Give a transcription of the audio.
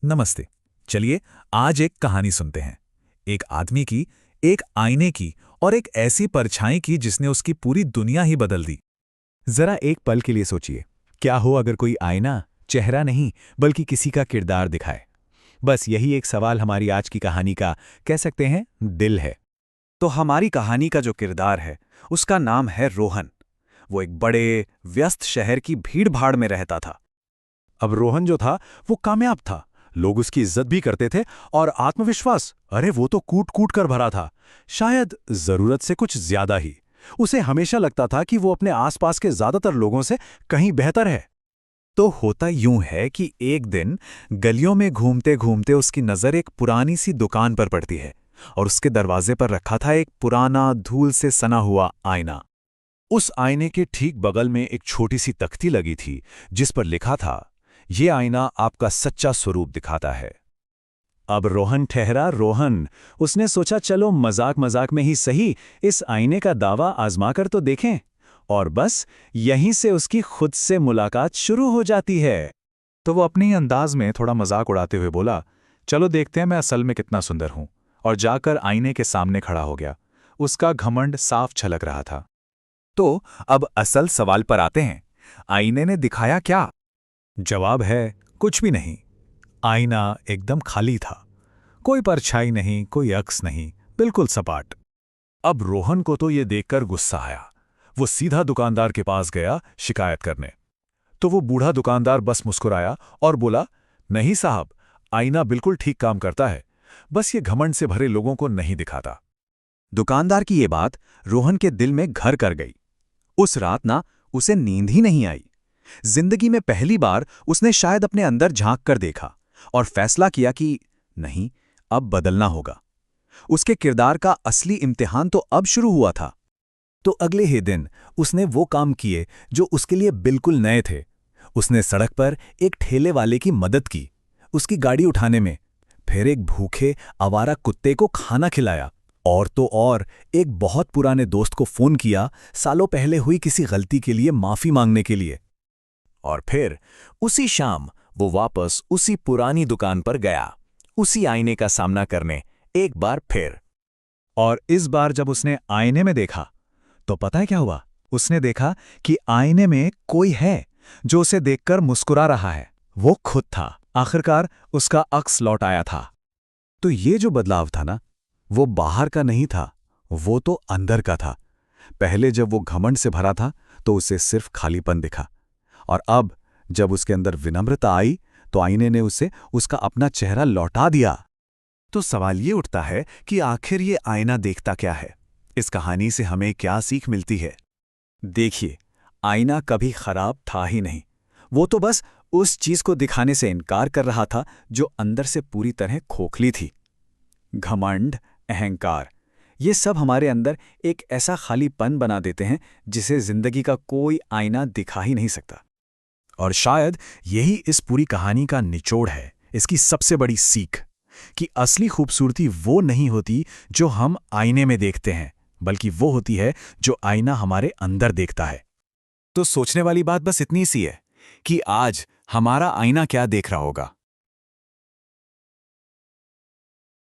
नमस्ते। चलिए आज एक कहानी सुनते हैं। एक आदमी की, एक आईने की और एक ऐसी परछाई की जिसने उसकी पूरी दुनिया ही बदल दी। जरा एक पल के लिए सोचिए, क्या हो अगर कोई आईना चेहरा नहीं बल्कि किसी का किरदार दिखाए। बस यही एक सवाल हमारी आज की कहानी का, कह सकते हैं, दिल है। तो हमारी कहानी का जो किरदार है उसका नाम है रोहन। वो एक बड़े व्यस्त शहर की भीड़-भाड़ में रहता था। अब रोहन जो था वो कामयाब था, लोग उसकी इज्जत भी करते थे और आत्मविश्वास, अरे वो तो कूट कूट कर भरा था। शायद जरूरत से कुछ ज्यादा ही। उसे हमेशा लगता था कि वो अपने आसपास के ज्यादातर लोगों से कहीं बेहतर है। तो होता यूं है कि एक दिन गलियों में घूमते घूमते उसकी नज़र एक पुरानी सी दुकान पर पड़ती है और उसके दरवाजे पर रखा था एक पुराना धूल से सना हुआ आईना। उस आईने के ठीक बगल में एक छोटी सी तख्ती लगी थी जिस पर लिखा था, ये आईना आपका सच्चा स्वरूप दिखाता है। अब रोहन ठहरा रोहन। उसने सोचा चलो मजाक मजाक में ही सही इस आईने का दावा आजमा कर तो देखें। और बस यहीं से उसकी खुद से मुलाकात शुरू हो जाती है। तो वो अपने ही अंदाज में थोड़ा मजाक उड़ाते हुए बोला, चलो देखते हैं मैं असल में कितना सुंदर हूं। और जाकर आईने के सामने खड़ा हो गया। उसका घमंड साफ छलक रहा था। तो अब असल सवाल पर आते हैं। आईने ने दिखाया क्या? जवाब है, कुछ भी नहीं। आईना एकदम खाली था। कोई परछाई नहीं, कोई अक्स नहीं, बिल्कुल सपाट। अब रोहन को तो ये देखकर गुस्सा आया। वो सीधा दुकानदार के पास गया शिकायत करने। तो वो बूढ़ा दुकानदार बस मुस्कुराया और बोला, नहीं साहब, आईना बिल्कुल ठीक काम करता है, बस ये घमंड से भरे लोगों को नहीं दिखाता। दुकानदार की ये बात रोहन के दिल में घर कर गई। उस रात ना उसे नींद ही नहीं आई। जिंदगी में पहली बार उसने शायद अपने अंदर झांक कर देखा और फैसला किया कि नहीं, अब बदलना होगा। उसके किरदार का असली इम्तिहान तो अब शुरू हुआ था। तो अगले ही दिन उसने वो काम किए जो उसके लिए बिल्कुल नए थे। उसने सड़क पर एक ठेले वाले की मदद की, उसकी गाड़ी उठाने में। फिर एक भूखे आवारा कुत्ते को खाना खिलाया। और तो और एक बहुत पुराने दोस्त को फोन किया, सालों पहले हुई किसी गलती के लिए माफी मांगने के लिए। और फिर उसी शाम वो वापस उसी पुरानी दुकान पर गया, उसी आईने का सामना करने एक बार फिर। और इस बार जब उसने आईने में देखा तो पता है क्या हुआ? उसने देखा कि आईने में कोई है जो उसे देखकर मुस्कुरा रहा है। वो खुद था। आखिरकार उसका अक्स लौट आया था। तो ये जो बदलाव था ना, वो बाहर का नहीं था, वो तो अंदर का था। पहले जब वो घमंड से भरा था तो उसे सिर्फ खालीपन दिखा, और अब जब उसके अंदर विनम्रता आई तो आईने ने उसे उसका अपना चेहरा लौटा दिया। तो सवाल ये उठता है कि आखिर ये आईना देखता क्या है? इस कहानी से हमें क्या सीख मिलती है? देखिए, आईना कभी खराब था ही नहीं। वो तो बस उस चीज को दिखाने से इनकार कर रहा था जो अंदर से पूरी तरह खोखली थी। घमंड, अहंकार, ये सब हमारे अंदर एक ऐसा खालीपन बना देते हैं जिसे जिंदगी का कोई आईना दिखा ही नहीं सकता। और शायद यही इस पूरी कहानी का निचोड़ है, इसकी सबसे बड़ी सीख, कि असली खूबसूरती वो नहीं होती जो हम आईने में देखते हैं, बल्कि वो होती है जो आईना हमारे अंदर देखता है। तो सोचने वाली बात बस इतनी सी है कि आज हमारा आईना क्या देख रहा होगा।